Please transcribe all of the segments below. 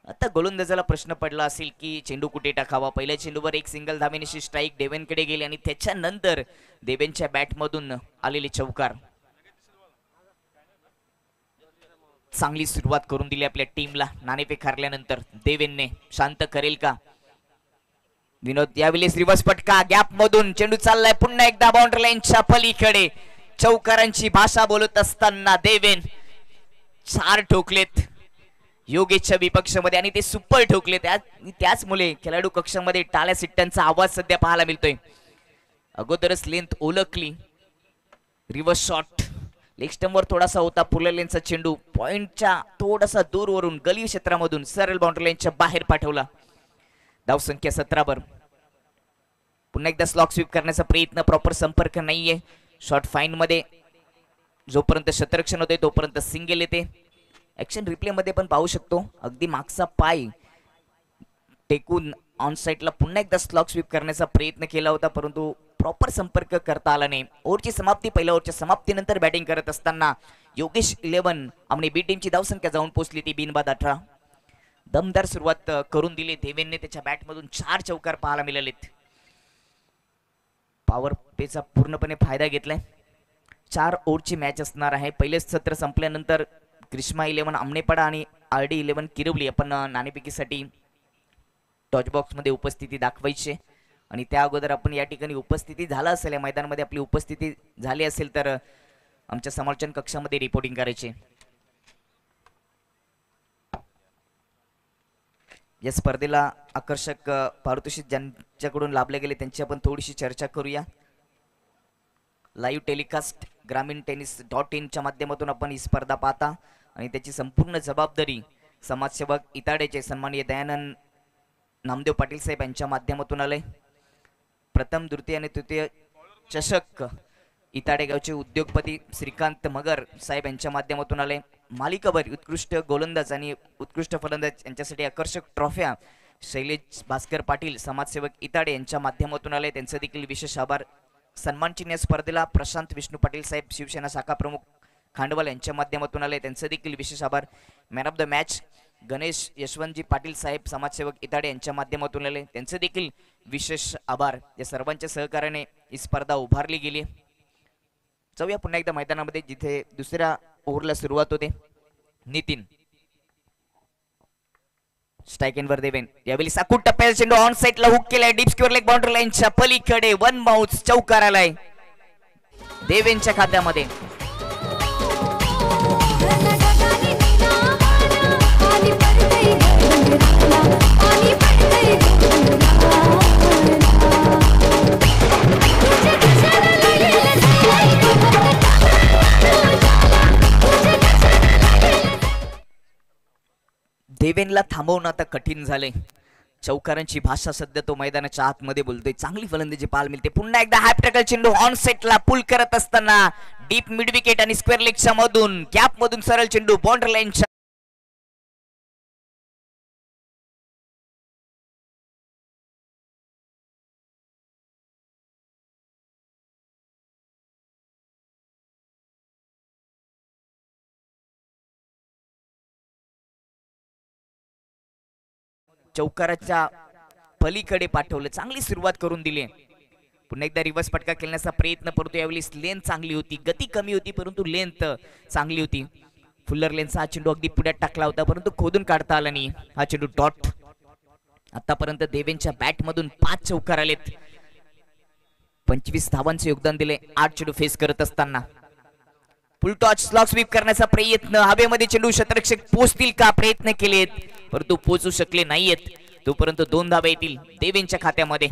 आता गोलंदाजाला प्रश्न पडला असेल की चेंडू कुठे टाकावा. पहिल्या चेंडूवर एक सिंगल धावेनिशी स्ट्राईक देवेनकडे गेली आणि त्याच्यानंतर देवेनच्या बॅटमधून आलेली चौकार चांगली सुरुवात करून दिली आपल्या टीमला. नाणेफेक हारल्यानंतर देवेनने शांत करेल का विनोद. यावेळेस रिव्हर्स पटका गॅप मधून चेंडू चाललाय पुन्हा एकदा बाउंड्री लाईनच्या पलीकडे. चौकारांची भाषा बोलत असताना देवेन 4 ठोकलेत योगेशच्या विपक्षामध्ये आणि ते सुपर ठोकले. त्याचमुळे खेळाडू कक्षामध्ये टाळ्या सिट्ट्यांचा आवाज सध्या पाहायला मिळतोय. अगोदरच लेंथ ओळखली. रिव्हर्स शॉट लेग स्टंपवर थोडासा होता. पुढल्या लेनचा चेंडू पॉइंटच्या थोडासा दूरवरून गली क्षेत्रामधून सरळ बाउंड्री लाईनच्या बाहेर पाठवला. धावसंख्या 17 वर. पुन्हा एकदा स्लॉक स्वीप करण्याचा प्रयत्न. प्रॉपर संपर्क नाहीये. शॉर्ट फाईन मध्ये जोपर्यंत शतरक्षण होते तोपर्यंत सिंगल येते. ऍक्शन रिप्ले मध्ये पण पाहू शकतो अगदी मागचा पाय टेकून ऑन साइडला पुन्हा एकदा स्लॉक स्वीप करण्याचा प्रयत्न केला होता परंतु प्रॉपर संपर्क करता आला नाही. ओव्हरची समाप्ती. पहिल्या ओव्हरच्या समाप्तीनंतर बॅटिंग करत असताना योगेश 11 आमने बी टीमची धावसंख्या जाऊन पोहोचली ती बिनबाद 18. दमदार सुरुवात करून दिली देवेनने. त्याच्या बॅटमधून 4 चौकार पाहायला मिळालेत. पॉवर प्लेचा पूर्णपणे फायदा घेतलाय. 4 ओव्हरची मॅच असणार आहे. पहिलेच सत्र संपल्यानंतर ग्रीष्मा 11 आमनेपाडा आणि RD 11 किरवली आपण नाणेफेकीसाठी टॉच बॉक्स मध्ये उपस्थिती दाखवायची आणि त्या अगोदर आपण या ठिकाणी उपस्थिती झाला असेल या मैदानामध्ये आपली उपस्थिती झाली असेल तर आमच्या समालोचन कक्षामध्ये रिपोर्टिंग करायचे. या स्पर्धेला आकर्षक पारितोषिक ज्यांच्याकडून लाभले गेले त्यांची आपण थोडीशी चर्चा करूया. लाईव्ह टेलिकास्ट GrameenTennis.in च्या माध्यमातून आपण ही स्पर्धा पाहता आणि त्याची संपूर्ण जबाबदारी समाजसेवक इताडेचे सन्माननीय दयानंद नामदेव पाटील साहेब यांच्या माध्यमातून आले. प्रथम द्वितीय आणि तृतीय चषक इताडे गावचे उद्योगपती श्रीकांत मगर साहेब यांच्या माध्यमातून आले. मालिकाभर उत्कृष्ट गोलंदाज आणि उत्कृष्ट फलंदाज यांच्यासाठी आकर्षक ट्रॉफ्या शैलेश भास्कर पाटील समाजसेवक इताडे यांच्या माध्यमातून आले. त्यांचे देखील विशेष आभार. सन्मानचिन्ह स्पर्धेला प्रशांत विष्णू पाटील साहेब शिवसेना शाखा प्रमुख खांडवाल यांच्या माध्यमातून आले. त्यांचे देखील विशेष आभार. Man of the match Ganesh Yashwantji Patil साहेब समाजसेवक इताडे यांच्या माध्यमातून आले. त्यांचे देखील विशेष आभार. या सर्वांच्या सहकार्याने ही स्पर्धा उभारली गेली. जाऊया पुन्हा एकदा मैदानामध्ये जिथे दुसऱ्या ओव्हरला सुरुवात होते. नितीन स्ट्राइक एंड वर देवेन. यावेळी साकूट टप्प्याचा चेंडू ऑन साइडला हुक केलाय. डीप स्क्वेअर लेग बाउंड्री लाईनच्या पलीकडे 1 बाउन्स चौकार आलाय देवेनच्या खात्यामध्ये. देवेनला थांबवणं आता कठीण झालंय. चौकारांची भाषा सध्या तो मैदानाच्या आतमध्ये बोलतोय. चांगली फलंदाजी पाहायला मिळते. पुन्हा एकदा हाफ टॅकल चेंडू ऑन सेटला पुल करत असताना डीप मिड विकेट आणि स्क्वेअर लेगच्या मधून गॅप मधून सरळ चेंडू बाउंड्री लाईनच्या चौकाराच्या पलीकडे पाठवलं. चांगली सुरुवात करून दिली. पुन्हा एकदा रिव्हर्स पटका खेळण्याचा प्रयत्न परंतु यावेळी लेंथ चांगली होती. गती कमी होती परंतु लेंथ चांगली होती. फुल्लर लेनचा हा चेंडू अगदी पुढ्यात टाकला होता परंतु खोदून काढता आला नाही. हा चेंडू डॉट. आतापर्यंत देवेनच्या बॅट मधून 5 चौकार आलेत. 25 धावांचे योगदान दिले 8 चेंडू फेस करत असताना. फुल टॉच स्लॉक स्वीप करण्याचा प्रयत्न. हवेमध्ये चेंडू शतरक्षक पोहोचतील का प्रयत्न केलेत परंतु पोहोचू शकले नाहीयेत. तोपर्यंत 2 धावा येतील देवेनच्या खात्यामध्ये.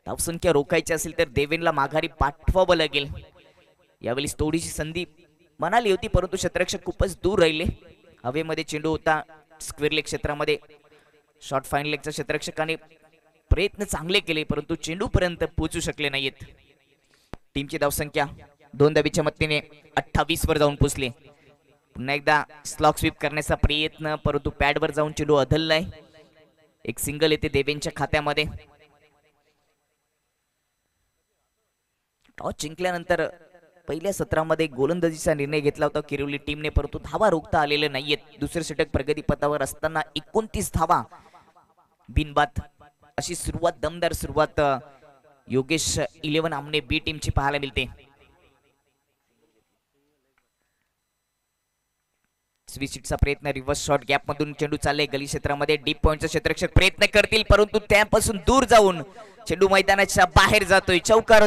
धावसंख्या रोखायची असेल तर देवेनला माघारी पाठवावं लागेल. यावेळी थोडीशी संधी म्हणाली होती परंतु शतरक्षक खूपच दूर राहिले. हवेमध्ये चेंडू होता स्क्वेअर लेग क्षेत्रामध्ये. शॉर्ट फाईन लेगच्या शतरक्षकाने प्रयत्न चांगले केले परंतु चेंडू पर्यंत पोहोचू शकले नाहीयेत. टीमची धावसंख्या 2 धाबीच्या मदतीने 28 वर जाऊन पोहोचली. पुन्हा एकदा स्लॉक स्वीप करण्याचा प्रयत्न परंतु पॅडवर जाऊन चेंडू अधललाय. एक सिंगल येते देवेनच्या खात्यामध्ये. टॉस जिंकल्यानंतर पहिल्या सत्रामध्ये गोलंदाजीचा निर्णय घेतला होता किरवली टीमने, परंतु धावा रोखता आलेले नाहीयेत। दुसरे षटक प्रगतीपथावर असताना 29 धावा बिनबाद अशी सुरुवात, दमदार सुरुवात योगेश 11 आमने बी टीमची पाहायला मिळते। स्विचिटचा प्रयत्न, रिव्हर्स शॉट, गॅप मधून चेंडू चालले गली क्षेत्रामध्ये, डीप पॉइंटचा क्षेत्ररक्षक प्रयत्न करतील परंतु त्यापासून दूर जाऊन चेंडू मैदानाच्या बाहेर जातोय, चौकार।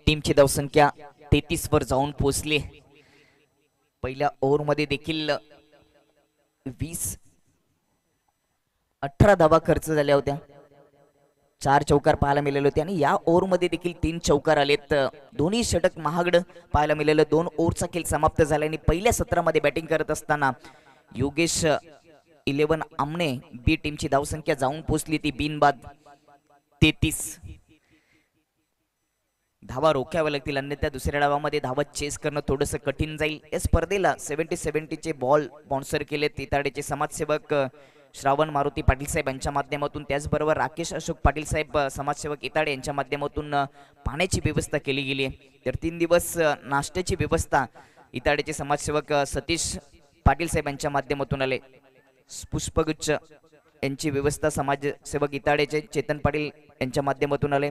टीमची धावसंख्या 33 वर जाऊन पोहोचली। पहिल्या ओव्हर मध्ये देखील 18 धावा खर्च झाल्या होत्या, 4 चौकार पाहायला मिळाले होते आणि या ओव्हर मध्ये देखील 3 चौकार आलेत। दोन्ही षटक महागड पाहायला मिळालं। 2 ओव्हरचा खेळ समाप्त झाला आणि पहिल्या सत्रामध्ये बॅटिंग करत असताना योगेश 11 आमने बी टीमची धावसंख्या जाऊन पोहोचली ती बिनबाद 33। धावा रोखाव्या लागतील, अन्यथा दुसऱ्या डावामध्ये धावा चेस करणं थोडंसं कठीण जाईल। या स्पर्धेला 70-70 चे बॉल स्पॉन्सर केले तिताडेचे समाजसेवक श्रावण मारुती पाटील साहेब यांच्या माध्यमातून, त्याचबरोबर राकेश अशोक पाटील साहेब समाजसेवक इताडे यांच्या माध्यमातून पाण्याची व्यवस्था केली गेली आहे। तर 3 दिवस नाश्त्याची व्यवस्था इताडेचे समाजसेवक सतीश पाटील साहेब यांच्या माध्यमातून आले। पुष्पगुच्छ यांची व्यवस्था समाजसेवक इताडेचे चेतन पाटील यांच्या माध्यमातून आले।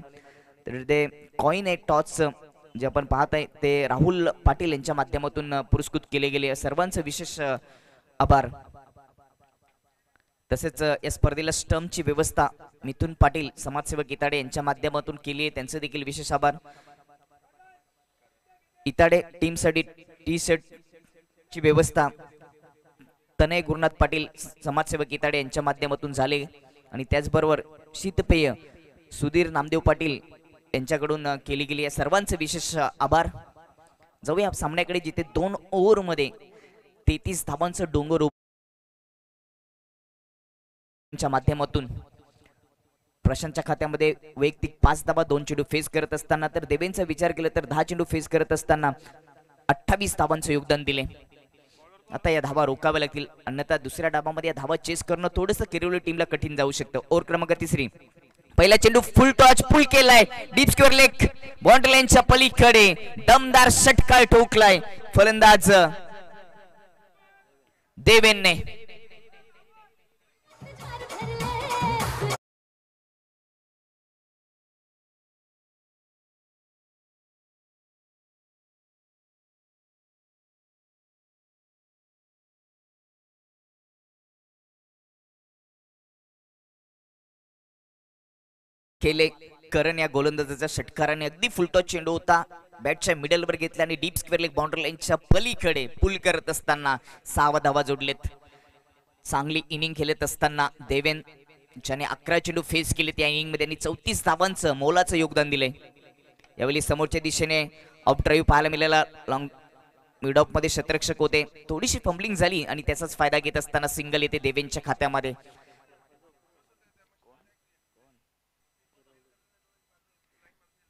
तर ते कॉइन आहे टॉस जे आपण पाहत आहे ते राहुल पाटील यांच्या माध्यमातून पुरस्कृत केले गेले। सर्वांचं विशेष आभार। तसेच या स्पर्धेला स्टंपची व्यवस्था मिथुन पाटील समाजसेवक इताडे यांच्या माध्यमातून केली आहे, त्यांचे देखील विशेष आभार। इताडे टीमसाठी टी शर्टची व्यवस्था तनय गुरुनाथ पाटील समाजसेवक इताडे यांच्या माध्यमातून झाले आणि त्याचबरोबर शीतपेय सुधीर नामदेव पाटील यांच्याकडून केली गेली। या सर्वांचे विशेष आभार। जाऊया सामन्याकडे जिथे 2 ओव्हर मध्ये 33 धावांचं डोंगर माध्यमातून प्रशांतच्या खात्यामध्ये वैयक्तिक 5 धावा 2 चेंडू फेस करत असताना, तर देवेंचा विचार केला तर 10 चेंडू फेस करत असताना 28 धावांचं योगदान दिले। आता या धावा रोखाव्या लागतील, अन्यथा दुसऱ्या डावामध्ये या धावा चेस करणं थोडंसं किरवली टीमला कठीण जाऊ शकतं। ओव्हर क्रमांक 3, पहिला चेंडू फुल टॉच पुल केलाय, डीप स्क्वेअर लेग बाउंड्री लाईनच्या पलीकडे दमदार षटकार ठोकलाय फलंदाज देवेनने। केले करण या गोलंदाजाच्या षटकाराने अगदी फुलटॉस चेंडू होता, बॅटच्या मिडलवर घेतला आणि डीप स्क्वेअर लेग बाउंड्री लाईनच्या पलीकडे पुल करत असताना 6 धावा जोडलेत। चांगली इनिंग खेळत असताना देवेन ज्याने 11 चेंडू फेस केले त्या इनिंग मध्ये त्यांनी 34 धावांचं मोलाचं योगदान दिले। यावेळी समोरच्या दिशेने ऑफ ड्राईव्ह पाहायला मिळाला, लॉंग मिड ऑफ मध्ये क्षेत्ररक्षक होते, थोडीशी फंबलिंग झाली आणि त्याचाच फायदा घेत असताना सिंगल येते देवेनच्या खात्यामध्ये।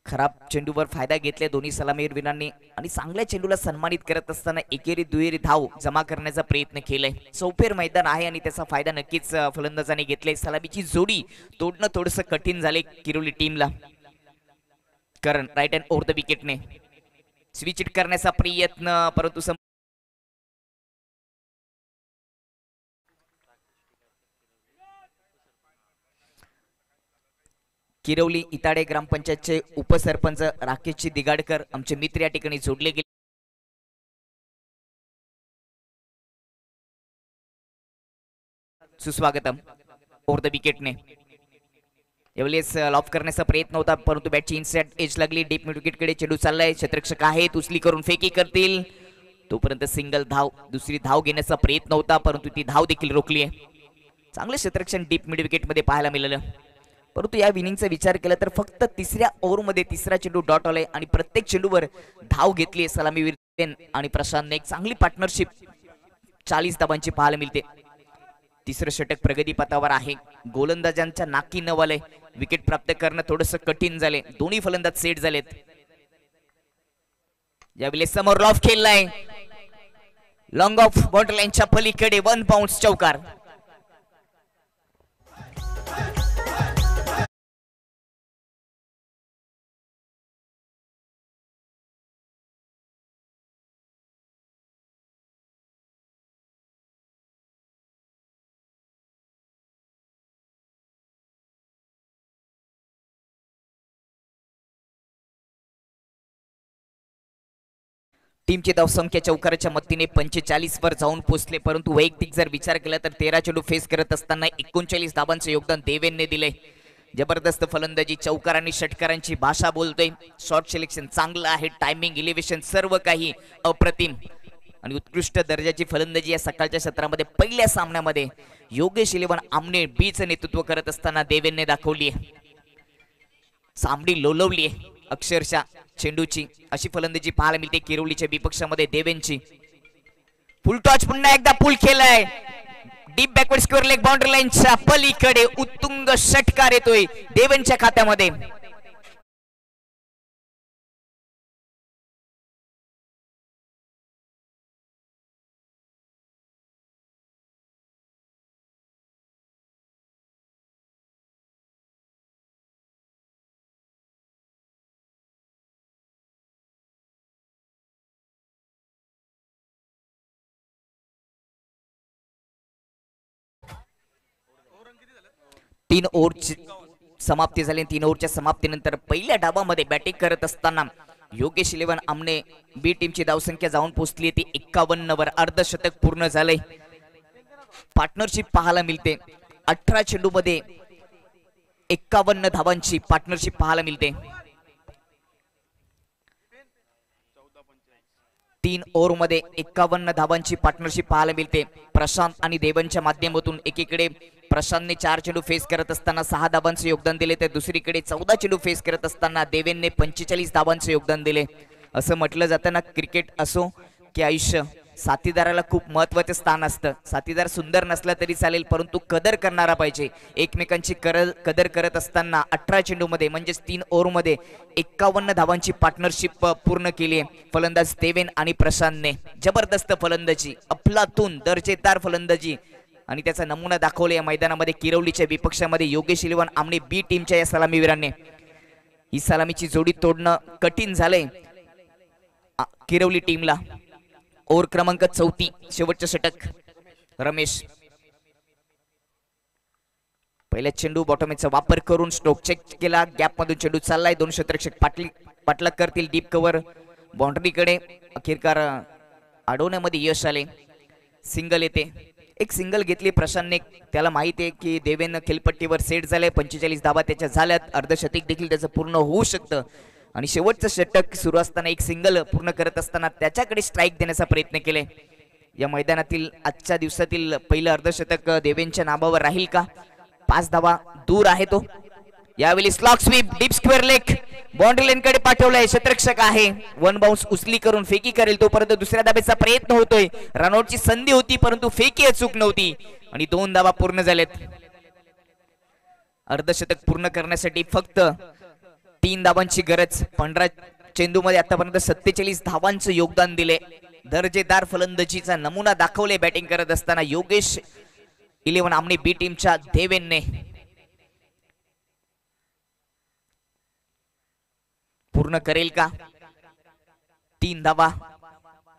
खराब चेंडूवर फायदा घेतला दोन्ही सलामीवीरांनी आणि चांगल्या चेंडूला सन्मानित करत असताना एकेरी दुहेरी धाव जमा करण्याचा प्रयत्न केलाय। चौफेर मैदान आहे आणि त्याचा फायदा नक्कीच फलंदाजाने घेतलाय। सलामीची जोडी तोडणं थोडंसं कठीण झाले किरोली टीमला, कारण राईट हँड ओव्हर द विकेटने स्विच इट करण्याचा प्रयत्न, परंतु किरवली इताडे ग्रामपंचायतचे उपसरपंच राकेशजी दिगाडकर आमचे मित्र या ठिकाणी जोडले गेले। सुस्वागतम ओव्हर द विकेटने। यावेळेस लॉफ करण्याचा प्रयत्न होता परंतु बॅटची इनसाइड एज लागली, डीप मिड विकेटकडे चेंडू चाललाय, क्षेत्ररक्षक आहेत उचली करून फेकी करतील, तोपर्यंत सिंगल धाव, दुसरी धाव घेण्याचा प्रयत्न होता परंतु ती धाव देखील रोखली आहे। चांगले क्षेत्ररक्षण डीप मिड विकेट मध्ये पाहायला मिळालं। परंतु या विनिंगचा विचार केला तर फक्त तिसऱ्या ओव्हरमध्ये तिसरा चेंडू डॉट आलाय आणि प्रत्येक चेंडूवर धाव घेतली सलामीवीर देवेन आणि प्रशांतने एक चांगली पार्टनरशिप 40 धावांची पाहायला मिळते। तिसरं षटक प्रगतीपथावर आहे, गोलंदाजांच्या नाकी नवालय, विकेट प्राप्त करणं थोडंसं कठीण झाले, दोन्ही फलंदाज सेट झालेत। यावेळी समोर लॉफ खेळलाय, लॉंग ऑफ बाउंड्री लाईनच्या पलीकडे 1 बाउंस चौकार। टीमची धावसंख्या चौकाराच्या मदतीने 45 वर जाऊन पोहोचले, परंतु वैयक्तिक जर विचार केला तर 13 चेंडू फेस करत असताना 39 धावांचे योगदान देवेनने दिले। जबरदस्त फलंदाजी, चौकार आणि षटकारांची भाषा बोलतोय, शॉट सिलेक्शन चांगलं आहे, टायमिंग, इलेव्हेशन सर्व काही अप्रतिम आणि उत्कृष्ट दर्जाची फलंदाजी या सकाळच्या सत्रामध्ये पहिल्या सामन्यामध्ये योगेश इलेव्हन आमने बीचं नेतृत्व करत असताना देवेनने दाखवली आहे। सामडी लोलवली आहे अक्षरशः चेंडूची, अशी फलंदाजी पाहायला मिळते किरोलीच्या विपक्षामध्ये देवेनची। फुल टॉच पुन्हा एकदा पुल केलाय, deep backward square leg boundary लाईनच्या पलीकडे उत्तुंग षटकार येतोय देवेनच्या खात्यामध्ये। तीन ओव्हरची समाप्ती झाली, 3 ओव्हरच्या समाप्तीनंतर पहिल्या डावामध्ये बॅटिंग करत असताना योगेश इलेव्हन आमने बी टीमची धावसंख्या जाऊन पोहोचली ती 51 वर, अर्धशतक पूर्ण झाले। पार्टनरशिप पाहायला मिळते, 18 चेंडूमध्ये 51 धावांची पार्टनरशिप पाहायला मिळते। 3 ओव्हर मध्ये 51 धावांची पार्टनरशिप पाहायला मिळते। प्रशांत आणि देवनच्या माध्यमातून एकीकडे प्रशांतने 4 चेंडू फेस करत असताना 6 धावांचे योगदान दिले, तर दुसरीकडे 14 चेंडू फेस करत असताना देवेनने 45 धावांचे योगदान दिले। असं म्हटलं जातं ना, क्रिकेट असो की आयुष्य, साथीदाराला खूप महत्त्वाचे स्थान असतं। साथीदार सुंदर नसला तरी चालेल, परंतु कदर करणारा पाहिजे। एकमेकांची कदर करत असताना 18 चेंडूमध्ये म्हणजेच 3 ओव्हरमध्ये 51 धावांची पार्टनरशिप पूर्ण केली आहे फलंदाज देवेन आणि प्रशांतने। जबरदस्त फलंदाजी, अफलातून दर्जेदार फलंदाजी आणि त्याचा नमुना दाखवले या मैदानामध्ये किरोलीच्या विपक्षामध्ये योगेश इलेव्हन आमने बी टीमच्या या सलामीवीरांनी। ही सलामीची जोडी तोडणं कठीण झालंय किरोली टीमला। ओव्हर क्रमांक 34, शेवटचं षटक रमेश। पहिल्या चेंडू बॉटमेचा वापर करून स्ट्रोक चेक केला, गॅप मधून चेंडू चाललाय, 2 क्षेत्ररक्षक पाठलाग करतील डीप कव्हर बाउंड्रीकडे, अखेरकार अडवण्यामध्ये यश आले, सिंगल येते। एक सिंगल घेतली प्रशांतने, त्याला माहिती आहे की देवेन खेळपट्टीवर सेट झाले, 45 धावा त्याच्या झाल्यात, अर्धशतक देखील त्याचं पूर्ण होऊ शकतं आणि शेवटचं षटक सुरू असताना एक सिंगल पूर्ण करत असताना त्याच्याकडे स्ट्राईक देण्याचा प्रयत्न केले। या मैदानातील आजच्या दिवसातील पहिलं अर्धशतक देवेनच्या नावावर राहील का? 5 धावा दूर आहे तो। यावेळी slog sweep, deep square leg boundary लाईनकडे पाठवलाय, क्षेत्ररक्षक आहे, 1 बाउन्स उचली करून फेकी करेल तोपर्यंत दुसऱ्या धाब्याचा प्रयत्न होतोय। रनआउटची संधी होती परंतु फेकी अचूक नव्हती आणि 2 धावा पूर्ण झालेत। अर्धशतक पूर्ण करण्यासाठी फक्त 3 धावांची गरज। 15 चेंडूमध्ये आतापर्यंत 47 धावांचं योगदान दिले। दर्जेदार फलंदाजीचा नमुना दाखवले बॅटिंग करत असताना योगेश इलेव्हन आमने बी टीमच्या देवेनने। पूर्ण करेल का? 3 धावा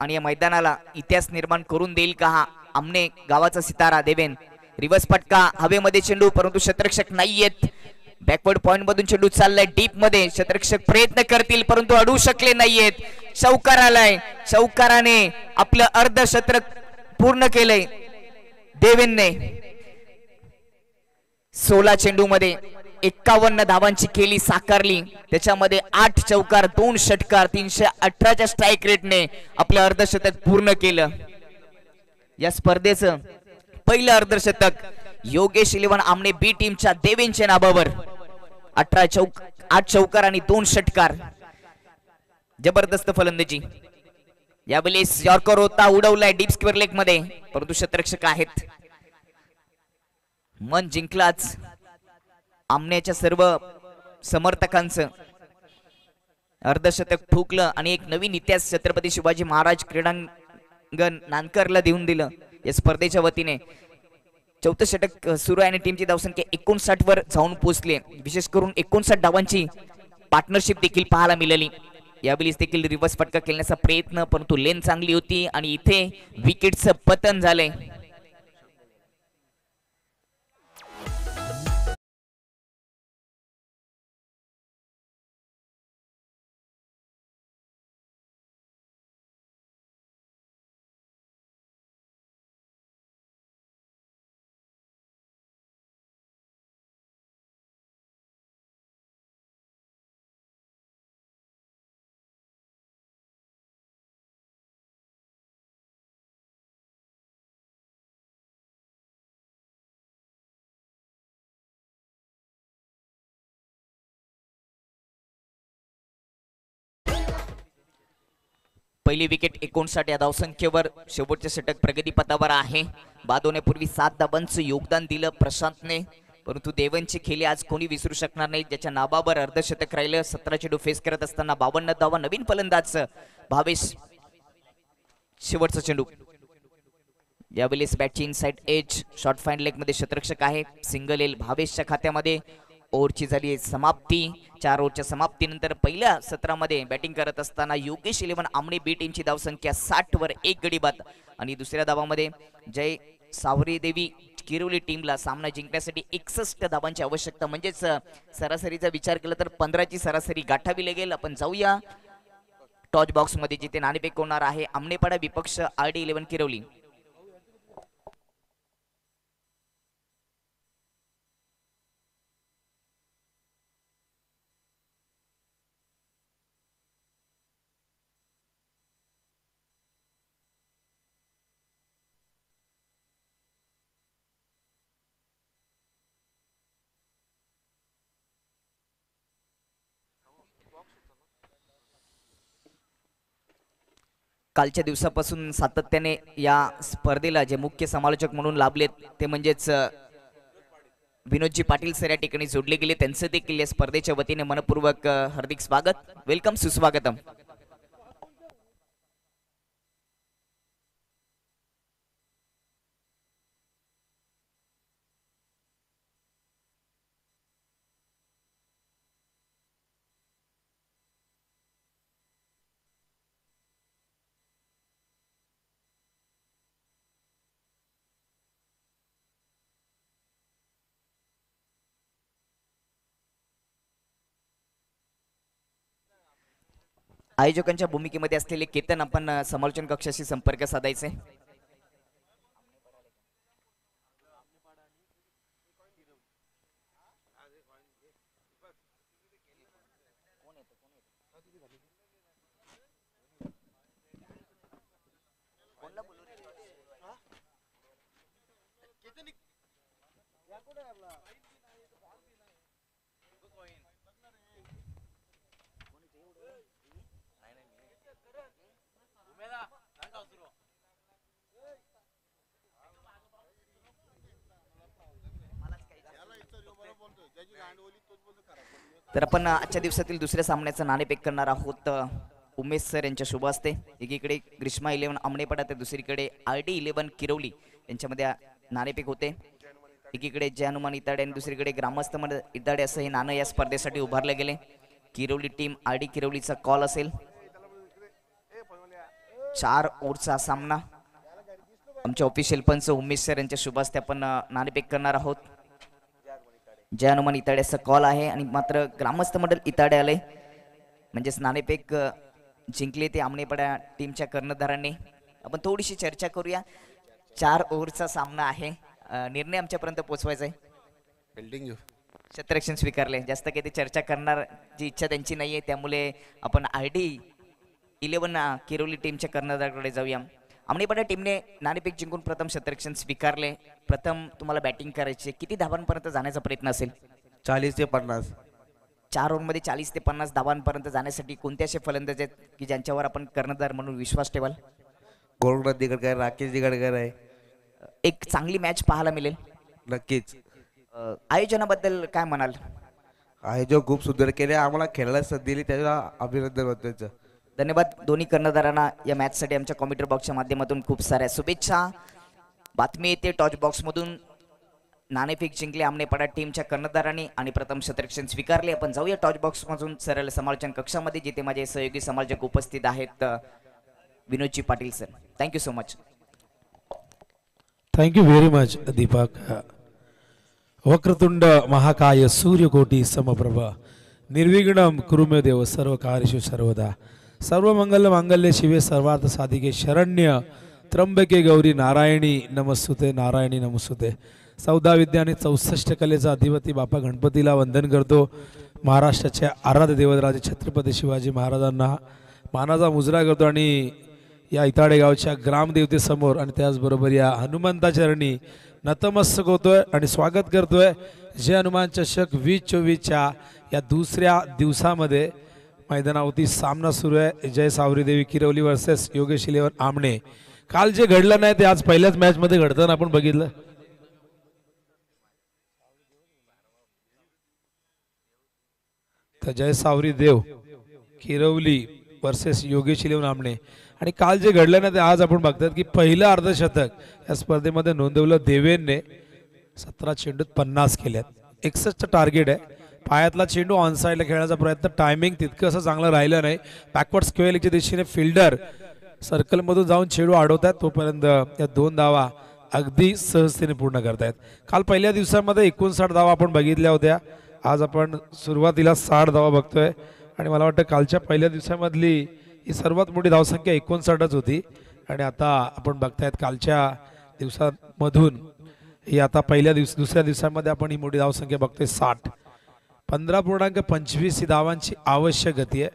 आणि या मैदानाला इतिहास निर्माण करून देईल का हा आमने गावाचा सितारा देवेन? रिव्हर्स फटका, हवेमध्ये चेंडू परंतु क्षेत्ररक्षक नाहीयेत। बॅकवर्ड पॉइंट मधून चेंडू चाललाय डीप मध्ये, क्षेत्ररक्षक प्रयत्न करतील परंतु अडवू शकले नाहीयेत। चौकार आलाय, चौकाराने आपलं अर्धशतक पूर्ण केलंय देवेनने। 16 चेंडू मध्ये 51 धावांची खेळी साकारली, त्याच्यामध्ये 8 चौकार 2 षटकार 318च्या स्ट्राईक रेटने आपलं अर्धशतक पूर्ण केलं। या स्पर्धेचं पहिलं अर्धशतक योगेश इलेव्हन आमने बी टीमच्या देवेनच्या नावावर। 8 चौकार आणि 2 षटकार. जबरदस्त फलंदाजी. यावेळेस यॉर्कर होता उडवलाय डीप स्क्वेअर लेग मध्ये, परंतु शतरक्षक आहेत. मन जिंकलाच आमण्याच्या सर्व समर्थकांचं. अर्धशतक ठोकलं आणि एक नवीन इतिहास छत्रपती शिवाजी महाराज क्रीडांगण नानकरला देऊन दिलं या स्पर्धेच्या वतीने. चौथं षटक सुरू आहे आणि टीमची धावसंख्या 59 वर जाऊन पोहोचली. विशेष करून 59 धावांची पार्टनरशिप देखील पाहायला मिळाली. यावेळेस देखील रिव्हर्स फटका खेळण्याचा प्रयत्न, परंतु लेन चांगली होती आणि इथे विकेटचं पतन झालंय. पहिली विकेट 59 या धावसंख्येवर. शेवटचे षटक प्रगतीपथावर आहे. बाद होण्यापूर्वी 7 धावांचं योगदान दिलं प्रशांतने, परंतु देवनची खेळी आज कोणी विसरू शकणार नाही. ज्याच्या नाबावर अर्धशतक राहिलं. 17 चेंडू फेस करत असताना 52 धावा. नवीन फलंदाज भावेश. शेवटचा चेंडू. यावेळेस बॅटची inside edge. Short fine leg मध्ये शतरक्षक आहे. सिंगल येईल भावेशच्या खात्यामध्ये. ओव्हरची झाली समाप्ती. 4 ओव्हरच्या समाप्तीनंतर पहिल्या सत्रामध्ये बॅटिंग करत असताना योगेश 11 आमणे बी टीमची धावसंख्या 60 वर 1 गडी बाद. आणि दुसऱ्या धावामध्ये जय सावरी देवी किरोली टीमला सामना जिंकण्यासाठी 61 धावांची आवश्यकता, म्हणजेच सरासरीचा विचार केला तर 15ची सरासरी गाठावी लागेल. आपण जाऊया टॉच बॉक्स मध्ये, जिथे नाणेफेक होणार आहे. आमनेपाडा विपक्ष RD 11 किरोली. कालच्या दिवसापासून सातत्याने या स्पर्धेला जे मुख्य समालोचक म्हणून लाभलेत ते म्हणजेच विनोदजी पाटील सर या ठिकाणी जोडले गेले. त्यांचं देखील या स्पर्धेच्या वतीने मनपूर्वक हार्दिक स्वागत, वेलकम, सुस्वागतम. आयोजकांच्या भूमिकेमध्ये असलेले केतन आपण समालोचन कक्षाशी संपर्क साधायचे. तर आपण आजच्या दिवसातील दुसऱ्या सामन्याचं नाणेफेक करणार आहोत उमेश सर यांच्या शुभ हस्ते. एकीकडे ग्रीष्मा 11 आमनेपाडा तर दुसरीकडे RD 11 किरोली यांच्यामध्ये नाणेफेक होते. एकीकडे जय हनुमान इताडे आणि दुसरीकडे ग्रामस्थ इताडे असं हे नाणं या स्पर्धेसाठी उभारले गेले. किरोली टीम RD किरोलीचा कॉल असेल. 4 ओव्हरचा सामना. आमच्या ऑफिशियल पंच उमेश सर यांच्या शुभ हस्ते आपण नाणेफेक करणार आहोत. जय हनुमान इताड्याचा कॉल आहे आणि मात्र ग्रामस्थ मंडळ इताडे आले, म्हणजेच नाणेफेक जिंकले ते आमनेपाडा टीमच्या कर्णधारांनी. आपण थोडीशी चर्चा करूया. 4 ओव्हरचा सामना आहे. निर्णय आमच्यापर्यंत पोहोचवायचा आहे. बिल्डिंग क्षेत्ररक्षण स्वीकारले. जास्त काही ते चर्चा करणार जी इच्छा त्यांची नाहीये, त्यामुळे आपण RD 11 किरोली टीमच्या कर्णधाराकडे जाऊया. आमनेपाडा टीमने नाणेफेक जिंकून प्रथम क्षेत्ररक्षण स्वीकारले. प्रथम तुम्हाला बॅटिंग करायची. किती धावांपर्यंत जाण्याचा प्रयत्न असेल? 40 ते 50. 4 ओव्हरमध्ये 40 ते 50 धावांपर्यंत जाण्यासाठी कोणते असे फलंदाज आहेत की ज्यांच्यावर आपण कर्णधार म्हणून विश्वास ठेवाल? गोलंदाज दिगडकर, राकेश दिगडकर आहे. एक चांगली मॅच पाहायला मिळेल. नक्कीच. आयोजनाबद्दल काय म्हणाल? आहे जो खूप सुंदर केले, आम्हाला खेळायला संधी दिली त्याला अभिनंदन होतं त्याचं. धन्यवाद दोन्ही कर्णधारांना. या मॅचसाठी आमच्या कॉमेंट्री बॉक्सच्या माध्यमातून खूप साऱ्या शुभेच्छा. बातमी येते टॉच बॉक्समधून नाणेफेक जिंकले आमनेपाडा टीमच्या कर्णधारांनी आणि प्रथम क्षेत्ररक्षण स्वीकारले. आपण जाऊया टॉच बॉक्समधून सरळ समालोचन कक्षामध्ये, जिथे माझे सहयोगी समालोचक उपस्थित आहेत. Vinodji Patil sir, thank you so much. Thank you very much Deepak. वक्रतुंड महाकाय सूर्यकोटी समप्रभ निर्विघ्नं कुरु मे देव सर्व कार्येषु सर्वदा सर्वमंगल मांगल्ये शिवे सर्वार्थ साधिके शरण्य त्र्यंबके गौरी नारायणी नमस्तुते नारायणी नमस्तुते. 14 विद्या आणि 64 कलेचा अधिपती बापा गणपतीला वंदन करतो. महाराष्ट्राच्या आराध्य देवराजे छत्रपती शिवाजी महाराजांना मानाचा मुजरा करतो आणि या इताडे गावच्या ग्रामदेवतेसमोर आणि त्याचबरोबर या हनुमंता चरणी नतमस्तक होतोय आणि स्वागत करतोय. जय हनुमान चषक 2024च्या या दुसऱ्या दिवसामध्ये मैदानावरती सामना सुरू आहे. जय सावरी देवी किरवली वर्सेस योगेश 11 आमणे. काल जे घडलं नाही ते आज पहिल्याच मॅच मध्ये घडताना आपण बघितलं. तर जय सावरी देव किरवली वर्सेस योगेश 11 आमणे. आणि काल जे घडलं नाही ते आज आपण बघतात की पहिलं अर्धशतक या स्पर्धेमध्ये नोंदवलं देवेनने. 17 चेंडूत 50 केल्यात. 61 टार्गेट आहे. पायातला चेंडू ऑन साईडला खेळण्याचा प्रयत्न, टायमिंग तितकं असं चांगलं राहिलं नाही. बॅकवर्ड स्क्वेअरच्या दिशेने फिल्डर सर्कलमधून जाऊन चेंडू अडवतात, तोपर्यंत या 2 धावा अगदी सहजतेने पूर्ण करतायत. काल पहिल्या दिवसामध्ये 59 धावा आपण बघितल्या होत्या. आज आपण सुरुवातीला 60 धावा बघतोय आणि मला वाटतं कालच्या पहिल्या दिवसामधली ही सर्वात मोठी धावसंख्या 59च होती. आणि आता आपण बघतायत कालच्या दिवसांमधून ही आता दुसऱ्या दिवसामध्ये आपण ही मोठी धावसंख्या बघतोय 60. 15.25 ही धावांची आवश्यक गती आहे.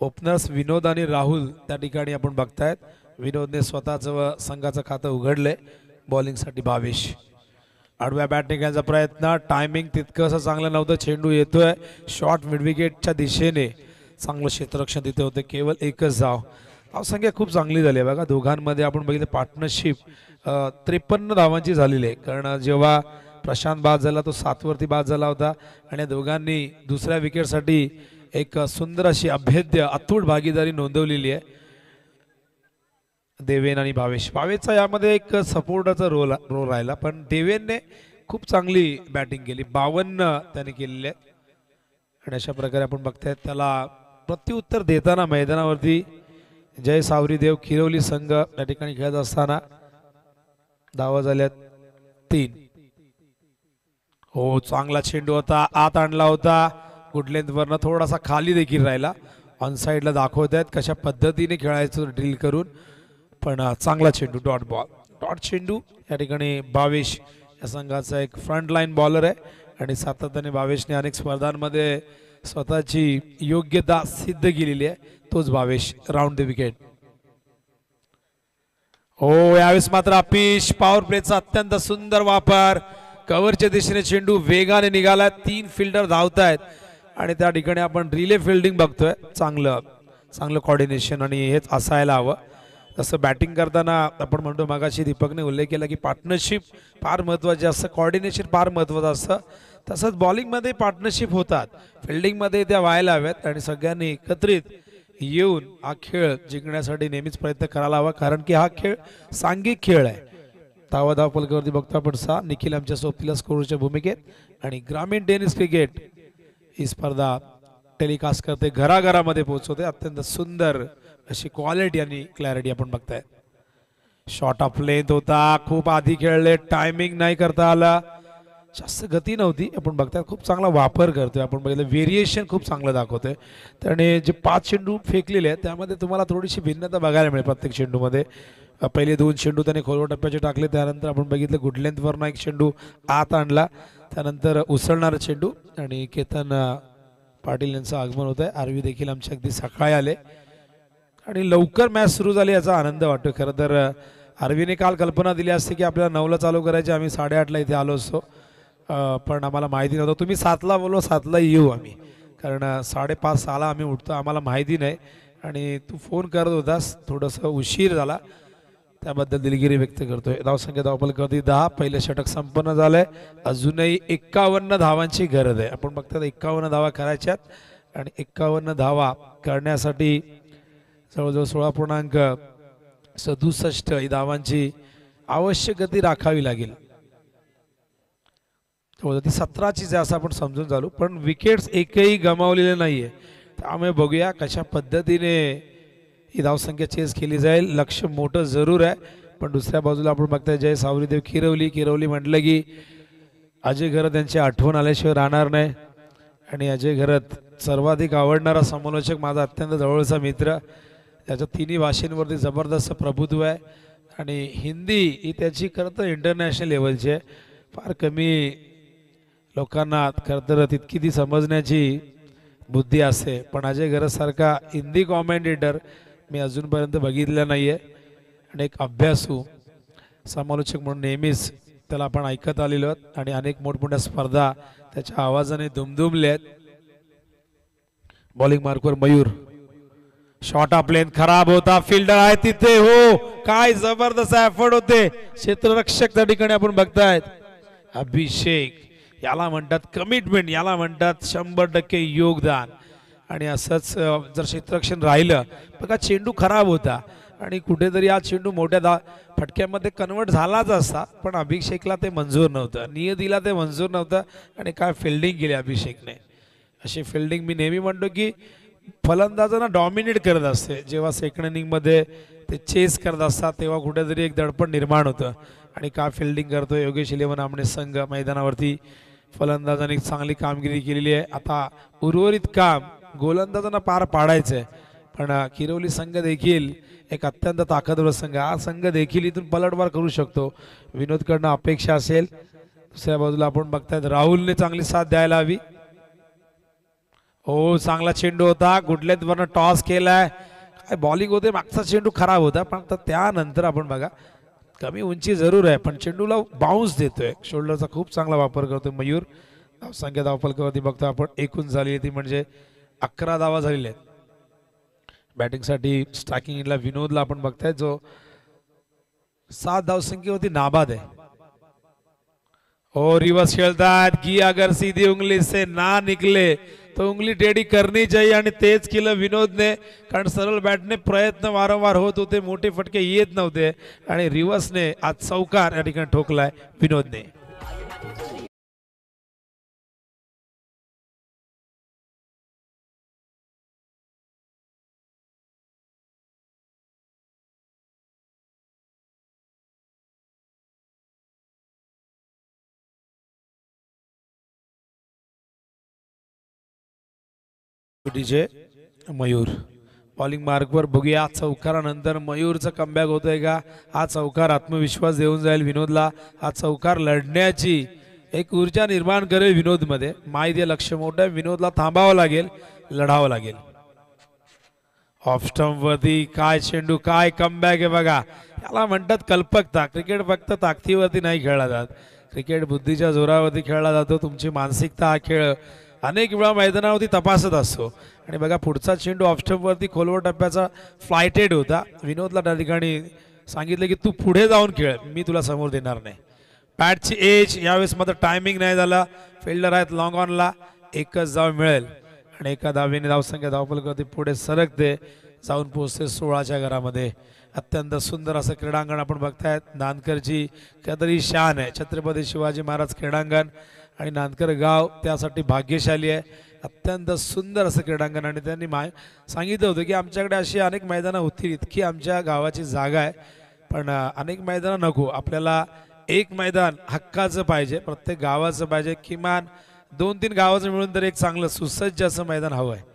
ओपनर्स विनोद आणि राहुल त्या ठिकाणी आपण बघतायत. विनोदने स्वतःचं व संघाचं खातं उघडलंय. बॉलिंगसाठी 22. आडव्या बॅटने खेळण्याचा प्रयत्न, टायमिंग तितकंसं चांगलं नव्हतं. चेंडू येतोय शॉर्ट मिडविकेटच्या दिशेने. चांगलं क्षेत्ररक्षण तिथे होते. केवळ एकच धाव. धावसंख्या खूप चांगली झाली आहे बघा. दोघांमध्ये आपण बघितलं पार्टनरशिप 53 धावांची झालेली आहे. कारण जेव्हा प्रशांत बाद झाला तो 7 वरती बाद झाला होता आणि दोघांनी दुसऱ्या विकेटसाठी एक सुंदर अशी अभेद्य अतूट भागीदारी नोंदवलेली आहे. देवेन आणि भावेशचा यामध्ये एक सपोर्टरचा रोल राहिला, पण देवेनने खूप चांगली बॅटिंग केली. 52 त्याने केलेली आहे. आणि अशा प्रकारे आपण बघतायत त्याला प्रत्युत्तर देताना मैदानावरती जय सावरी देव किरवली संघ या ठिकाणी खेळत असताना धावा झाल्यात 3. हो, चांगला चेंडू होता, आत आणला होता. गुड लेंथवरनं थोडासा खाली देखील राहिला. ऑन साईडला दाखवत आहेत कशा पद्धतीने खेळायचं ड्रिल करून, पण चांगला चेंडू डॉट बॉल. डॉट चेंडू या ठिकाणी भावेश या संघाचा एक फ्रंट लाईन बॉलर आहे आणि सातत्याने भावेशने अनेक स्पर्धांमध्ये स्वतःची योग्यता सिद्ध केलेली आहे. तोच भावेश राऊंड द विकेट. हो, यावेळेस मात्र अपिश पॉवर प्लेचा अत्यंत सुंदर वापर. कव्हरच्या दिशेने चेंडू वेगाने निघाला. 3 फिल्डर धावतायत आणि त्या ठिकाणी आपण रिले फिल्डिंग बघतोय. चांगलं कॉर्डिनेशन आणि हेच असायला हवं. तसं बॅटिंग करताना आपण म्हणतो, मागाशी दीपकने उल्लेख केला की पार्टनरशिप फार महत्त्वाची असतं, कॉर्डिनेशन फार महत्त्वाचं असतं. तसंच बॉलिंगमध्ये पार्टनरशिप होतात, फिल्डिंगमध्ये त्या व्हायला हव्यात आणि सगळ्यांनी एकत्रित येऊन हा खेळ जिंकण्यासाठी नेहमीच प्रयत्न करायला हवा, कारण की हा खेळ सांघिक खेळ आहे. धाव पलकावरती बघतो आपण 6. निखिल आमच्या सोबतीला स्कोरच्या भूमिकेत. आणि ग्रामीण टेनिस क्रिकेट ही स्पर्धा टेलिकास्ट करते, घराघरामध्ये पोहोचवते. अत्यंत सुंदर अशी क्वालिटी आणि क्लॅरिटी आपण बघताय. शॉर्ट ऑफ लेंथ होता, खूप आधी खेळले, टायमिंग नाही करता आला, जास्त गती नव्हती. आपण बघताय खूप चांगला वापर करतोय. आपण बघितलं व्हेरिएशन खूप चांगलं दाखवतोय. त्याने जे 5 चेंडू फेकलेले आहेत त्यामध्ये तुम्हाला थोडीशी भिन्नता बघायला मिळेल प्रत्येक चेंडूमध्ये. पहिले 2 चेंडू त्याने खोलवर टप्प्याचे टाकले, त्यानंतर आपण बघितलं गुड लेंथवरनं एक चेंडू आत आणला, त्यानंतर उसळणारा चेंडू. आणि केतन पाटील यांचं आगमन होत आहे. आरवी देखील आमच्या अगदी सकाळी आले आणि लवकर मॅच सुरू झाली याचा आनंद वाटतो. खरं तर आरवीने काल कल्पना दिली असते की आपल्याला 9ला चालू करायची, आम्ही 8:30ला इथे आलो असतो, पण आम्हाला माहिती नव्हतं. तुम्ही 7ला बोललो, 7ला येऊ आम्ही. कारण 5:30-6ला आम्ही उठतो, आम्हाला माहिती नाही आणि तू फोन करत होतास, थोडंसं उशीर झाला त्याबद्दल दिलगिरी व्यक्त करतोय. धावसंख्या धावफलकावरती 10, पहिलं षटक संपन्न झालंय. अजूनही 51 धावांची गरज आहे. आपण बघतात 51 धावा करायच्यात आणि 51 धावा करण्यासाठी जवळजवळ 16.67 ही धावांची आवश्यक गती राखावी लागेल. ती 17ची आहे असं आपण समजून चालू, पण विकेट्स एकही गमावलेले नाहीये. त्यामुळे बघूया कशा पद्धतीने ही धावसंख्या चेस केली जाईल. लक्ष मोठं जरूर आहे, पण दुसऱ्या बाजूला आपण बघताय जय सावरीदेव किरवली म्हटलं की अजय घरत यांची आठवण आल्याशिवाय राहणार नाही. आणि अजय घरत सर्वाधिक आवडणारा समालोचक, माझा अत्यंत जवळचा मित्र, त्याच्या तिन्ही भाषेंवरती जबरदस्त प्रभुत्व आहे आणि हिंदी ही त्याची खरं तर इंटरनॅशनल लेवलची आहे. फार कमी लोकांना खरं तर तितकी ती समजण्याची बुद्धी असते, पण अजय घरतसारखा हिंदी कॉमेंटेटर मी अजूनपर्यंत बघितलं नाही आहे. आणि एक अभ्यासू समालोचक म्हणून नेहमीच त्याला आपण ऐकत आलेलो आहोत आणि अनेक मोठमोठ्या स्पर्धा त्याच्या आवाजाने दुमदुमल्या आहेत. बॉलिंग मार्कवर मयूर, शॉट प्लेन खराब होता, फिल्डर आहे तिथे. हो, काय जबरदस्त एफर्ट होते क्षेत्ररक्षक त्या ठिकाणी आपण बघतायत. अभिषेक, याला म्हणतात कमिटमेंट, याला म्हणतात 100% योगदान. आणि असंच जर क्षेत्ररक्षण राहिलं, बघा चेंडू खराब होता आणि कुठेतरी हा चेंडू मोठ्या फटक्यामध्ये कन्वर्ट झालाच असता, पण अभिषेकला ते मंजूर नव्हतं, नियतीला ते मंजूर नव्हतं. आणि काय फिल्डिंग केली अभिषेकने. अशी फिल्डिंग मी नेहमी म्हणतो की फलंदाजांना डॉमिनेट करत असते. जेव्हा सेकंड इनिंगमध्ये ते चेस करत असतात तेव्हा कुठेतरी एक दडपण निर्माण होतं. आणि काय फिल्डिंग करतो योगेश इलेव्हन आमने संघ मैदानावरती. फलंदाजांनी चांगली कामगिरी केलेली आहे. आता उर्वरित काम गोलंदाजांना पार पाडायचं आहे, पण किरवली संघ देखील एक अत्यंत ताकदवर संघ, हा संघ देखील इथून पलटवार करू शकतो. विनोदकडनं अपेक्षा असेल. दुसऱ्या बाजूला आपण बघतायत राहुलने चांगली साथ द्यायला हवी. हो, चांगला चेंडू होता, गुडलेत वरनं टॉस केलाय, काय बॉलिंग होते, मागचा चेंडू खराब होता, पण त्यानंतर आपण बघा कमी उंची जरूर आहे पण चेंडूला बाउन्स देतोय. शोल्डरचा खूप चांगला वापर करतोय मयूर. धावसंख्या धावफलकावरती बघतो आपण एकूण झाली ती म्हणजे 11 धावा झालेल्या आहेत. बॅटिंगसाठी स्ट्रायकिंग इनला विनोदला आपण बघताय जो 7 धावसंख्येवरती नाबाद आहे. हो, रिवर्स खेळतात की अगर सीधी उंगली से ना निकले तो उंगली टेढ़ी करनी चाहिए आणि तेच केलं विनोदने. कारण सरळ बॅटने प्रयत्न वारंवार होत होते, मोठे फटके येत नव्हते आणि रिवर्सने आज चौकार या ठिकाणी ठोकलाय विनोदने. डीजे मयूर बॉलिंग मार्कवर बघूया चौकारानंतर मयूरचं कमबॅक होतंय का. हा चौकार आत्मविश्वास देऊन जाईल विनोदला. हा चौकार लढण्याची एक ऊर्जा निर्माण करेल विनोदमध्ये. माहिती लक्ष मोठं आहे, विनोदला थांबावं लागेल, लढावं लागेल. ऑफ स्टंप वरती काय चेंडू, काय कमबॅक आहे बघा. याला म्हणतात कल्पकता. क्रिकेट फक्त ताकदीवरती नाही खेळला जात, क्रिकेट बुद्धीच्या जोरावरती खेळला जातो. तुमची मानसिकता हा खेळ अनेक वेळा मैदानावरती तपासत असतो. आणि बघा पुढचा चेंडू ऑफस्टंपवरती खोलवर टप्प्याचा फ्लायटेड होता. विनोदला त्या ठिकाणी सांगितलं की तू पुढे जाऊन खेळ, मी तुला समोर देणार नाही. बॅटची एज यावेळेस मात्र टायमिंग नाही झाला. फिल्डर आहेत लॉंग ऑनला, एकच धाव मिळेल आणि एका धावेने धावसंख्या धावफलकावरती पुढे सरकते, जाऊन पोहोचते 16च्या घरामध्ये. अत्यंत सुंदर असं क्रीडांगण आपण बघतायत. नांदकरची काहीतरी शान आहे, छत्रपती शिवाजी महाराज क्रीडांगण आणि नांदकर गाव त्यासाठी भाग्यशाली आहे. अत्यंत सुंदर असं क्रीडांगण. आणि त्यांनी सांगितलं होतं की आमच्याकडे अशी अनेक मैदानं होती, इतकी आमच्या गावाची जागा आहे, पण अनेक मैदानं नको, आपल्याला एक मैदान हक्काचं पाहिजे, प्रत्येक गावाचं पाहिजे, किमान 2-3 गावाचं मिळून तर एक चांगलं सुसज्ज असं मैदान हवं आहे.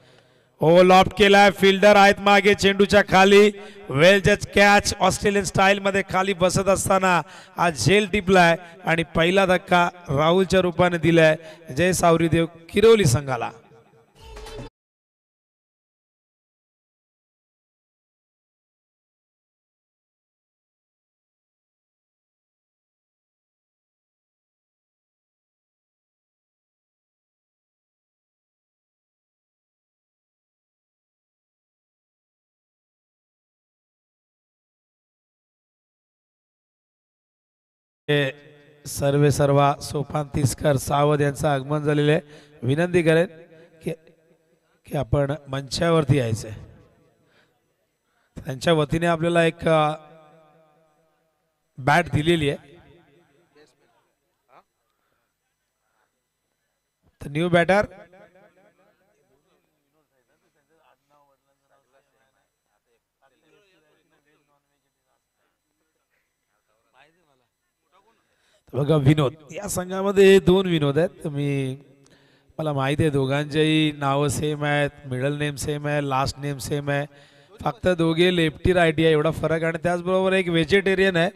हो, लॉफ्ट केलाय, फिल्डर आहेत मागे चेंडूच्या खाली. वेल जज कॅच ऑस्ट्रेलियन स्टाईल मध्ये खाली बसत असताना हा झेल टिपलाय आणि पहिला धक्का राहुलच्या रूपाने दिलाय जय सावरीदेव किरवली संघाला. सर्वे सर्वा सोपान तिसकर सावध यांचं आगमन झालेलं आहे. विनंती करेन की आपण मंचावरती यायचंय. त्यांच्या वतीने आपल्याला एक बॅट दिलेली आहे. तर न्यू बॅटर बघा विनोद. या संघामध्ये 2 विनोद आहेत. मला माहिती आहे दोघांचेही नावं सेम आहेत, मिडल नेम सेम आहे, लास्ट नेम सेम आहे. फक्त दोघे लेफ्टी रायटी आहे एवढा फरक. आणि त्याचबरोबर एक व्हेजिटेरियन आहे,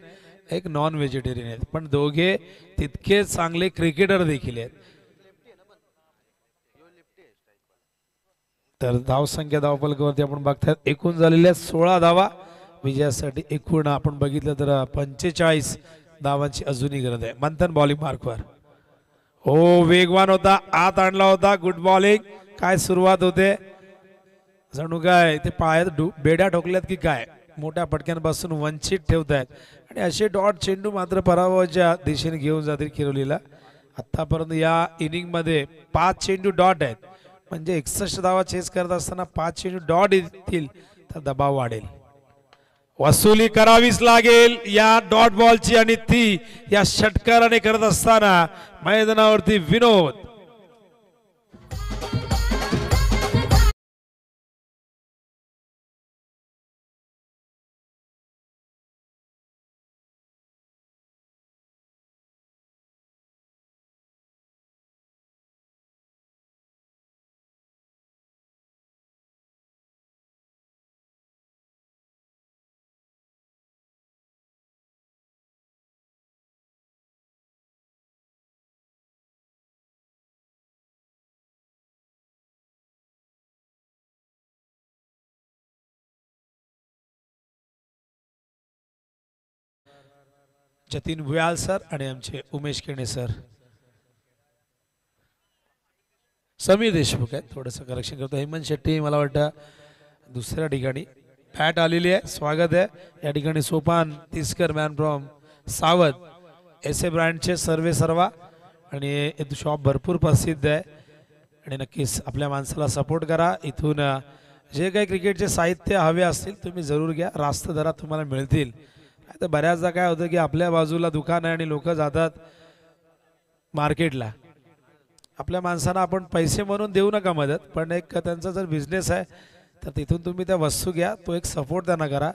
एक नॉन व्हेजिटेरियन आहे. पण दोघे तितकेच चांगले क्रिकेटर देखील आहेत. तर धावसंख्या धावफलकावरती आपण बघतात एकूण झालेल्या 16 धावा. विजयासाठी एकूण आपण बघितलं तर 45 धावांची अजूनही गरज आहे. मंथन बॉलिंग मार्कवर. हो वेगवान होता, आत आणला होता. Good bowling. काय सुरुवात होते, जणू काय ते पायात बेड्या ठोकल्यात की काय. मोठ्या पटक्यांपासून वंचित ठेवतायत आणि असे डॉट चेंडू मात्र पराभवाच्या दिशेने घेऊन जातील किरोलीला. आतापर्यंत या इनिंग मध्ये 5 चेंडू डॉट आहेत. म्हणजे 61 धावा चेस करत असताना 5 चेंडू डॉट येतील तर दबाव वाढेल. वसुली करावीच लागेल या डॉट बॉलची आणि ती या षटकाराने करत असताना मैदानावरती विनोद. जतीन भुयाल सर आणि आमचे उमेश केणे सर. समीर देशमुख आहे, थोडंसं करेक्शन करतो. हेमंत शेट्टी मला वाटतं दुसऱ्या ठिकाणी. बॅट आलेली आहे, स्वागत आहे. या ठिकाणी सोपान तिसकर मॅन फ्रॉम सावध एस.ए. ब्रँडचे सर्वे सर्वा. आणि शॉप भरपूर प्रसिद्ध आहे आणि नक्कीच आपल्या माणसाला सपोर्ट करा. इथून जे काही क्रिकेटचे साहित्य हवे असतील तुम्ही जरूर घ्या, रास्त दरात तुम्हाला मिळतील. तर बऱ्याचदा काय होतं की आपल्या बाजूला दुकान आहे आणि लोक जातात मार्केटला. आपल्या माणसांना आपण पैसे म्हणून देऊ नका मदत, पण एक त्यांचा जर बिझनेस आहे तर तिथून तुम्ही त्या वस्तू घ्या, तो एक सपोर्ट त्यांना करा.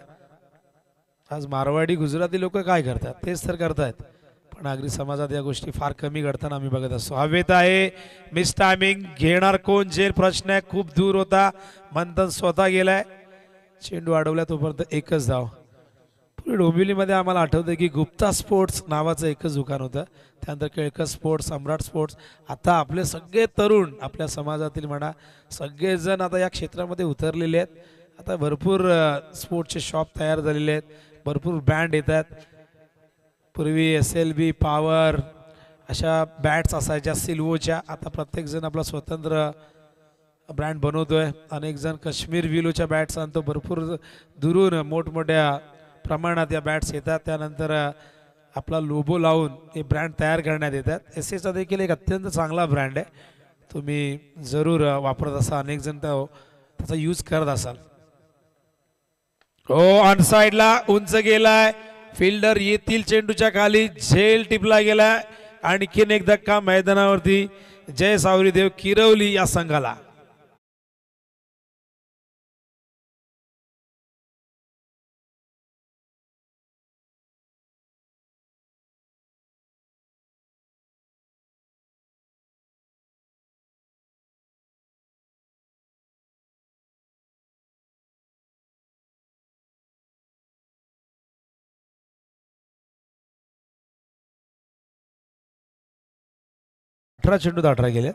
आज मारवाडी गुजराती लोक काय करतात तेच तर करतायत, पण नागरी समाजात या गोष्टी फार कमी घडताना आम्ही बघत असतो. हवेत आहे, मिस टायमिंग. घेणार कोण जेल प्रश्न आहे. खूप दूर होता, मंथन स्वतः गेलाय. चेंडू अडवला तोपर्यंत एकच धाव. पुढे डोंबिवलीमध्ये आम्हाला आठवतं की गुप्ता स्पोर्ट्स नावाचं एकच दुकान होतं. त्यानंतर केळकर स्पोर्ट्स, सम्राट स्पोर्ट्स. आता आपले सगळे तरुण आपल्या समाजातील म्हणा सगळेजण आता या क्षेत्रामध्ये उतरलेले आहेत. आता भरपूर स्पोर्ट्सचे शॉप तयार झालेले आहेत, भरपूर ब्रँड येतात. पूर्वी SLB, पॉवर अशा बॅट्स असायच्या सिल्वोच्या. आता प्रत्येकजण आपला स्वतंत्र ब्रँड बनवतोय. अनेक जण काश्मीर विलोच्या बॅट्स आणतो. भरपूर दुरून मोठमोठ्या प्रमाणात या बॅट्स येतात. त्यानंतर आपला लोगो लावून हे ब्रँड तयार करण्यात येतात. SAचा देखील एक अत्यंत चांगला ब्रँड आहे, तुम्ही जरूर वापरत असाल. अनेक जण त्याचा यूज करत असाल. हो ऑन साइडला उंच गेलाय, फिल्डर येतील चेंडूच्या खाली. झेल टिपला गेलाय. आणखीन एक धक्का मैदानावरती. जय सावरी देव किरवली या संघाला. चेंडू 18 गेले.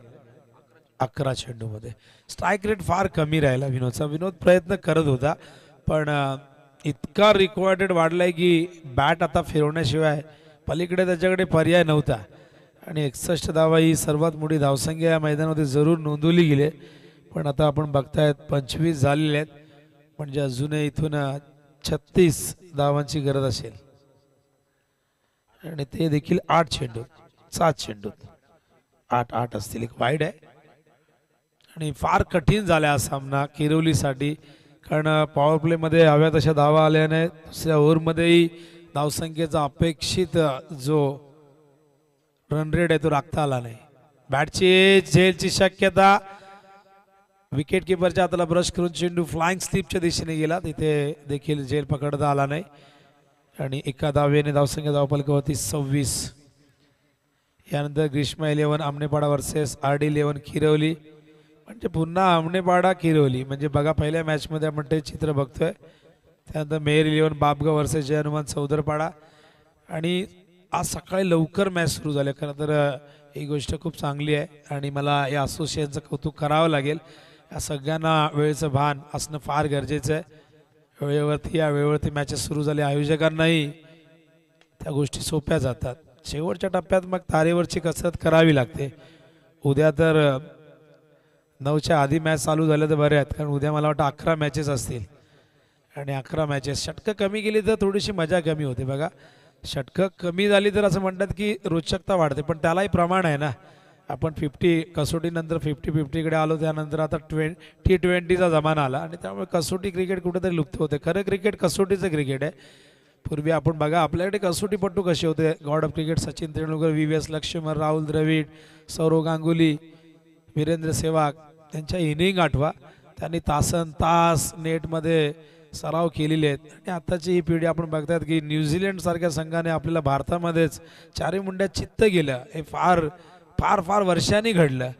11 चेंडूमध्ये स्ट्राईक रेट फार कमी राहिला विनोदचा. विनोद प्रयत्न करत होता, पण इतका रिक्वायर्डेड वाढलाय की बॅट आता फिरवण्याशिवाय पलीकडे त्याच्याकडे पर्याय नव्हता. आणि 61 धावा ही सर्वात मोठी धावसंख्या या मैदानामध्ये जरूर नोंदवली गेली. पण आता आपण बघतायत 25 झालेले आहेत, म्हणजे अजूनही इथून 36 धावांची गरज असेल. आणि ते देखील 8 चेंडू 7 चेंडू 8 असतील. एक वाईड आहे आणि फार कठीण झाला हा सामना किरोलीसाठी, कारण पॉवर प्ले मध्ये हव्या तशा धावा आल्याने दुसऱ्या ओव्हरमध्येही धावसंख्येचा अपेक्षित जो रन रेट आहे तो राखता आला नाही. बॅटची झेलची शक्यता, विकेट किपरच्या हाताला ब्रश करून चेंडू फ्लाइंग स्लिपच्या दिशेने गेला, तिथे देखील झेल पकडता आला नाही आणि एका धावेने धावसंख्या धावफलकावरती 26. यानंतर ग्रीष्मा 11 आमनेपाडा वर्सेस RD11 किरवली. म्हणजे पुन्हा आमनेपाडा किरवली, म्हणजे बघा पहिल्या मॅचमध्ये आपण ते चित्र बघतोय. त्यानंतर मेयर 11 बापगाव वर्सेस जय हनुमान चौदरपाडा. आणि आज सकाळी लवकर मॅच सुरू झाली. खरं तर ही गोष्ट खूप चांगली आहे आणि मला या असोसिएशनचं कौतुक करावं लागेल. या सगळ्यांना वेळेचं भान असणं फार गरजेचं आहे. वेळेवरती मॅचेस सुरू झाले, आयोजकांनाही त्या गोष्टी सोप्या जातात. शेवटच्या टप्प्यात मग तारेवरची कसरत करावी लागते. उद्या तर 9च्या आधी मॅच चालू झाल्या तर बरे आहेत, कारण उद्या मला वाटतं 11 मॅचेस असतील आणि 11 मॅचेस षटकं कमी गेली तर थोडीशी मजा कमी होते. बघा षटकं कमी झाली तर असं म्हणतात की रोचकता वाढते, पण त्यालाही प्रमाण आहे ना. आपण 50 कसोटीनंतर 50-50कडे आलो, त्यानंतर आता T20चा जमाना आला आणि त्यामुळे कसोटी क्रिकेट कुठेतरी लुप्त होते. खरं क्रिकेट कसोटीचं क्रिकेट आहे. पूर्वी आपण बघा आपल्याकडे कसोटीपट्टू कसे होते, god of cricket Sachin Tendulkar, VVS Laxman, Rahul Dravid, Sourav Ganguly, Virender Sehwag, त्यांच्या इनिंग आठवा. त्यांनी तासन तास नेटमध्ये सराव केलेले आहेत. आणि आताची ही पिढी आपण बघतात की न्यूझीलंड सारख्या संघाने आपल्याला भारतामध्येच चारी मुंड्यात चित्त गेलं. हे फार फार फार वर्षांनी घडलं.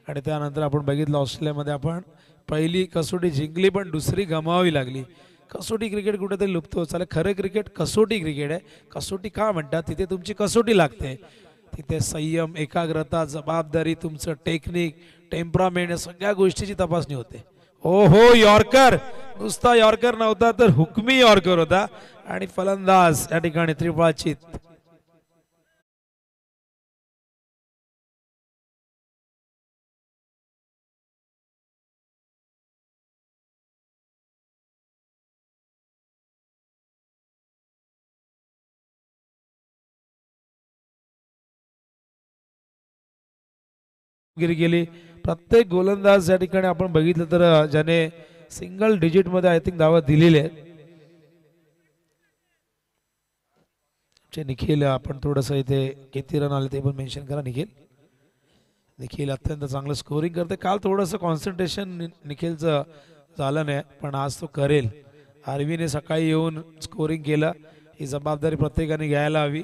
आणि त्यानंतर आपण बघितलं ऑस्ट्रेलियामध्ये आपण पहिली कसोटी जिंकली पण दुसरी गमावावी लागली. कसोटी क्रिकेट कुठेतरी लुप्त होत चाललं. खरं क्रिकेट कसोटी क्रिकेट आहे. कसोटी का म्हणतात, तिथे तुमची कसोटी लागते, तिथे संयम, एकाग्रता, जबाबदारी, तुमचं टेक्निक, टेम्परामेंट या सगळ्या गोष्टीची तपासणी होते. ओ हो, यॉर्कर नुसता यॉर्कर नव्हता तर हुकमी यॉर्कर होता आणि फलंदाज या ठिकाणी त्रिफळाचीत. गेली. प्रत्येक गोलंदाज या ठिकाणी आपण बघितलं तर ज्याने सिंगल डिजिट मध्ये आय थिंक धावा दिलेले आहेत. निखिल, आपण थोडस इथे किती रन आले ते पण मेन्शन करा. निखिल अत्यंत चांगलं स्कोरिंग करते. काल थोडंसं कॉन्सन्ट्रेशन निखिलचं झालं नाही, पण आज तो करेल. आर्वीने सकाळी येऊन स्कोरिंग केलं. ही जबाबदारी प्रत्येकाने घ्यायला हवी,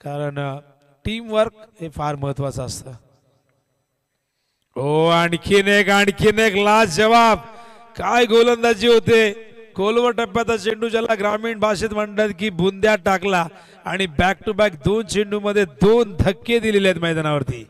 कारण टीमवर्क हे फार महत्वाचं असतं. ओ आणखीन एक लास्ट जवाब. काय गोलंदाजी होते. खोलवर टप्प्याचा चेंडू, ज्याला ग्रामीण भाषेत म्हणतात की बुंद्यात टाकला, आणि बॅक टू बॅक 2 चेंडू मध्ये 2 धक्के दिलेले आहेत मैदानावरती.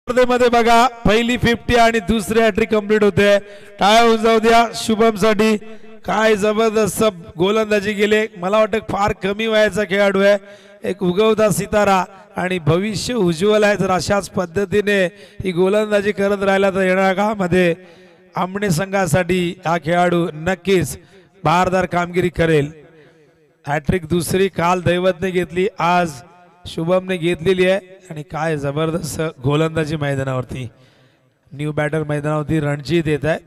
मध्ये बघा पहिली 50 आणि दुसरी हॅट्रिक कंप्लीट होते. टाळ्या होऊन जाऊ द्या शुभम साठी. काय जबरदस्त गोलंदाजी गेले. मला वाटतं फार कमी वयाचा खेळाडू आहे, एक उगवता सितारा आणि भविष्य उज्ज्वल आहे. जर अशाच पद्धतीने ही गोलंदाजी करत राहिला तर येणाऱ्या काळामध्ये आमने संघासाठी हा खेळाडू नक्कीच भारदार कामगिरी करेल. हॅट्रिक दुसरी काल दैवतने घेतली, आज शुभमने घेतलेली आहे. आणि काय जबरदस्त गोलंदाजी मैदानावरती. न्यू बॅटर मैदानावरती रणजित येत आहे.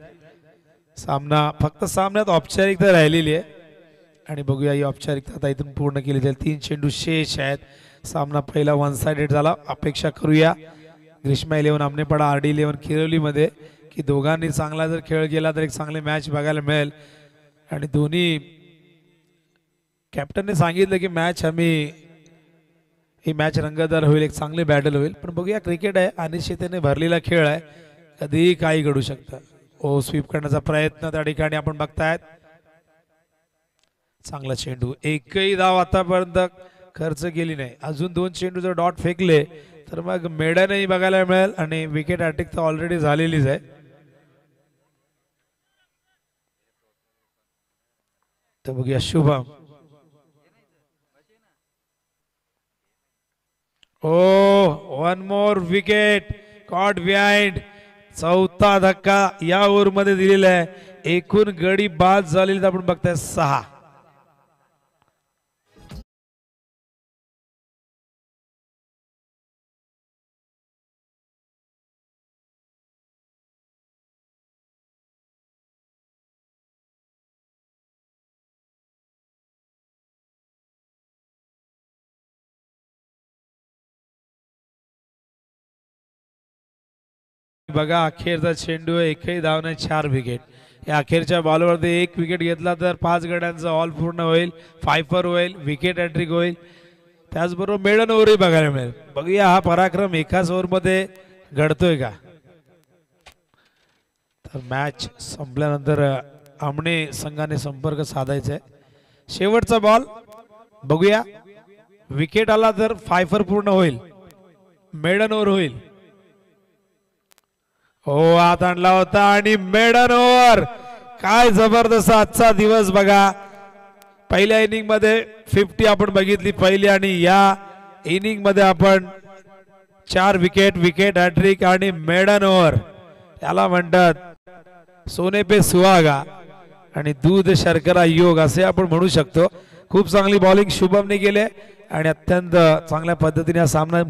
सामना फक्त सामन्यात औपचारिकता राहिलेली आहे आणि बघूया ही औपचारिकता आता इथून पूर्ण केली जाईल. 3 चेंडू शेष आहेत. सामना पहिला 1 साइडेड झाला. अपेक्षा करूया ग्रीष्मा 11 आमनेपाडा RD11 किरोलीमध्ये की दोघांनी चांगला जर खेळ केला तर एक चांगली मॅच बघायला मिळेल. आणि दोन्ही कॅप्टनने सांगितलं की ही मॅच रंगतदार होईल, एक चांगली बॅटल होईल. पण बघूया, क्रिकेट आहे, अनिश्चिततेने भरलेला खेळ आहे, कधीही काही घडू शकतं. ओ स्वीप करण्याचा प्रयत्न त्या ठिकाणी आपण बघतायत. चांगला चेंडू, एकही धाव आतापर्यंत खर्च केली नाही. अजून 2 चेंडू जर डॉट फेकले तर मग मेडनही बघायला मिळेल आणि विकेट अटॅक तर ऑलरेडी झालेलीच आहे. तर बघूया शुभम. ओ 1 मोर विकेट कॉट बिहाइंड. 4था धक्का या ओव्हर मध्ये दिलेला आहे. एकूण गडी बाद झालेली आपण बघताय 6. बघा, अखेरचा चेंडू आहे, एकही धाव नाही, 4 विकेट. या अखेरच्या बॉलवरती 1 विकेट घेतला तर 5 गड्यांचा ऑल पूर्ण होईल, 5 होईल, विकेट हॅट्रिक होईल. त्याचबरोबर मेडन ओव्हरही बघायला मिळेल. बघूया हा पराक्रम एकाच ओव्हरमध्ये घडतोय का. तर मॅच संपल्यानंतर आमने संघाने संपर्क साधायचा आहे. शेवटचा बॉल बघूया, विकेट आला तर 5 पूर्ण होईल, मेडन ओव्हर होईल. हो, आत आणला होता आणि मेडन ओव्हर. काय जबरदस्त आजचा दिवस बघा. पहिल्या इनिंग मध्ये 50 आपण बघितली पहिली, आणि या इनिंग मध्ये आपण 4 विकेट, विकेट हॅट्रिक आणि मेडन ओव्हर. याला म्हणतात सोने पे सुहागा आणि दूध शर्करा योग असे आपण म्हणू शकतो. खूप चांगली बॉलिंग शुभमने केले आणि अत्यंत चांगल्या पद्धतीने हा सामना